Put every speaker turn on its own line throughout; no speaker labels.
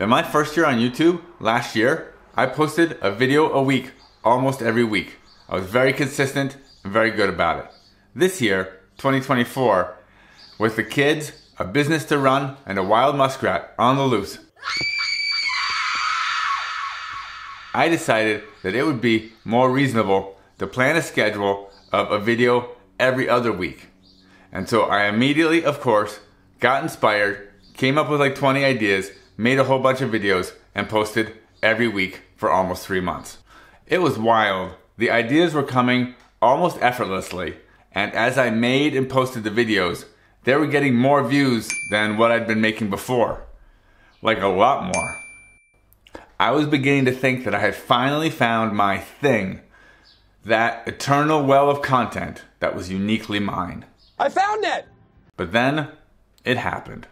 In my first year on YouTube, last year, I posted a video a week, almost every week. I was very consistent and very good about it. This year, 2024, with the kids, a business to run, and a wild muskrat on the loose, I decided that it would be more reasonable to plan a schedule of a video every other week. And so I immediately, of course, got inspired, came up with like 20 ideas, made a whole bunch of videos, and posted every week for almost 3 months. It was wild. The ideas were coming almost effortlessly, and as I made and posted the videos, they were getting more views than what I'd been making before. Like a lot more. I was beginning to think that I had finally found my thing, that eternal well of content that was uniquely mine.
I found it!
But then, it happened.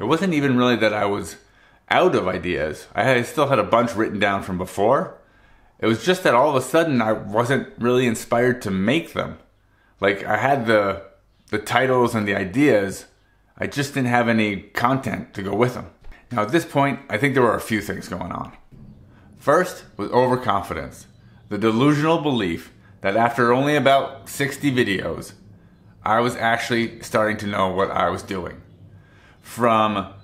It wasn't even really that I was out of ideas. I still had a bunch written down from before. It was just that all of a sudden I wasn't really inspired to make them. Like, I had the titles and the ideas, I just didn't have any content to go with them. Now at this point, I think there were a few things going on. First was overconfidence. The delusional belief that after only about 60 videos, I was actually starting to know what I was doing. From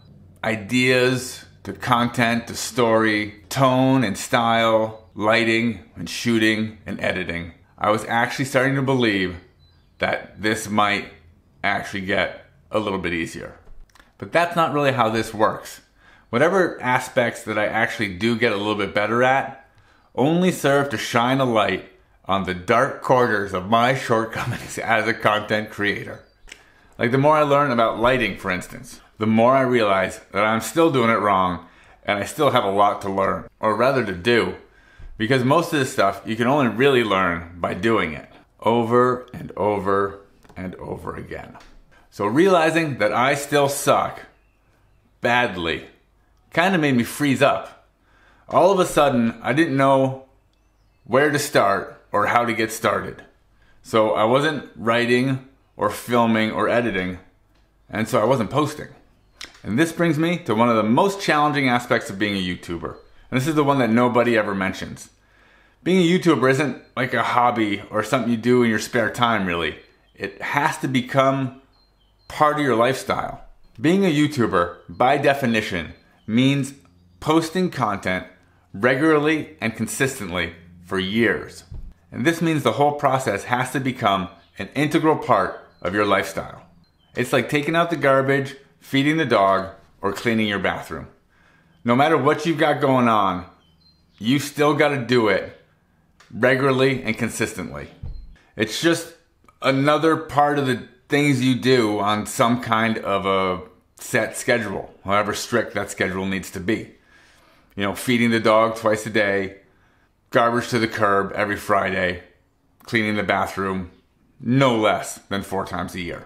ideas to content to story, tone and style, lighting and shooting and editing, I was actually starting to believe that this might actually get a little bit easier. But that's not really how this works. Whatever aspects that I actually do get a little bit better at only serve to shine a light on the dark corners of my shortcomings as a content creator. Like the more I learn about lighting, for instance, the more I realize that I'm still doing it wrong and I still have a lot to learn, or rather to do, because most of this stuff you can only really learn by doing it over and over and over again. So realizing that I still suck badly kind of made me freeze up. All of a sudden, I didn't know where to start or how to get started. So I wasn't writing or filming or editing, and so I wasn't posting. And this brings me to one of the most challenging aspects of being a YouTuber. And this is the one that nobody ever mentions. Being a YouTuber isn't like a hobby or something you do in your spare time, really. It has to become part of your lifestyle. Being a YouTuber, by definition, means posting content regularly and consistently for years. And this means the whole process has to become an integral part of your lifestyle. It's like taking out the garbage, feeding the dog, or cleaning your bathroom. No matter what you've got going on, you still got to do it regularly and consistently. It's just another part of the things you do on some kind of a set schedule, however strict that schedule needs to be. You know, feeding the dog twice a day, garbage to the curb every Friday, cleaning the bathroom no less than 4 times a year.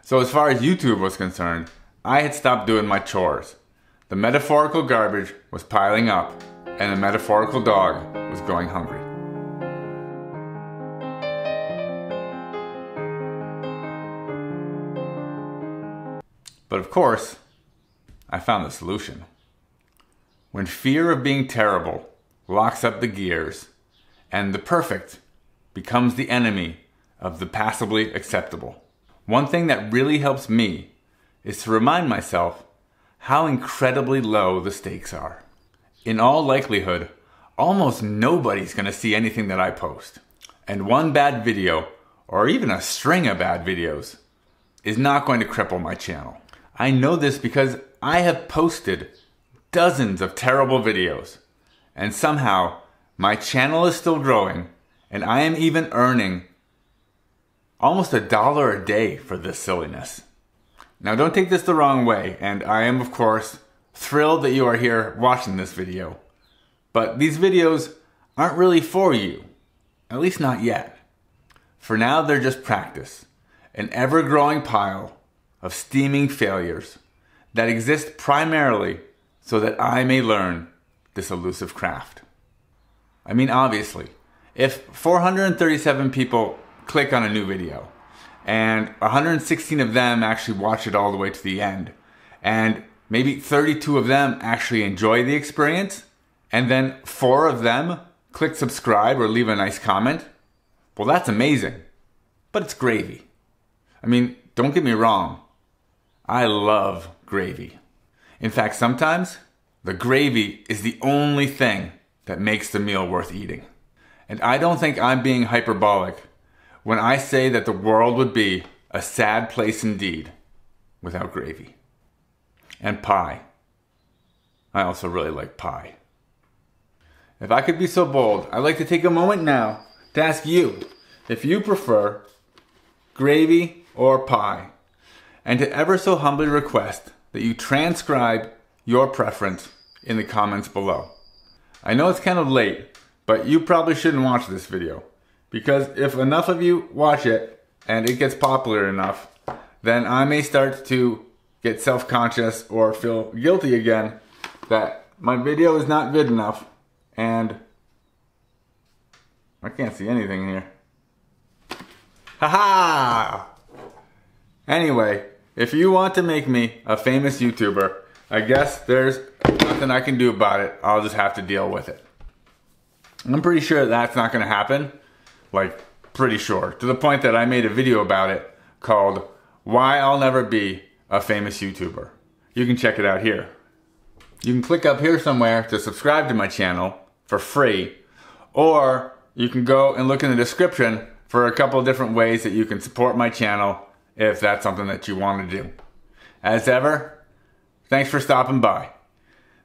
So as far as YouTube was concerned, I had stopped doing my chores. The metaphorical garbage was piling up, and the metaphorical dog was going hungry. But of course, I found the solution. When fear of being terrible locks up the gears, and the perfect becomes the enemy of the passably acceptable. One thing that really helps me is to remind myself how incredibly low the stakes are. In all likelihood, almost nobody's going to see anything that I post. And one bad video, or even a string of bad videos, is not going to cripple my channel. I know this because I have posted dozens of terrible videos, and somehow my channel is still growing, and I am even earning almost $1 a day for this silliness. Now don't take this the wrong way, and I am of course thrilled that you are here watching this video. But these videos aren't really for you, at least not yet. For now they're just practice, an ever-growing pile of steaming failures that exist primarily so that I may learn this elusive craft. I mean, obviously, if 437 people click on a new video and 116 of them actually watch it all the way to the end, and maybe 32 of them actually enjoy the experience, and then 4 of them click subscribe or leave a nice comment, well, that's amazing. But it's gravy. I mean, don't get me wrong. I love gravy. In fact, sometimes the gravy is the only thing that makes the meal worth eating. And I don't think I'm being hyperbolic when I say that the world would be a sad place indeed without gravy. And pie. I also really like pie. If I could be so bold, I'd like to take a moment now to ask you if you prefer gravy or pie, and to ever so humbly request that you transcribe your preference in the comments below. I know it's kind of late, but you probably shouldn't watch this video, because if enough of you watch it and it gets popular enough, then I may start to get self-conscious or feel guilty again that my video is not good enough, and I can't see anything here. Haha! Anyway, if you want to make me a famous YouTuber, I guess there's nothing I can do about it. I'll just have to deal with it. I'm pretty sure that's not going to happen. Like, pretty sure. To the point that I made a video about it called Why I'll Never Be a Famous YouTuber. You can check it out here. You can click up here somewhere to subscribe to my channel for free, or you can go and look in the description for a couple of different ways that you can support my channel if that's something that you want to do. As ever, thanks for stopping by.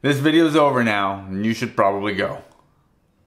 This video is over now, and you should probably go.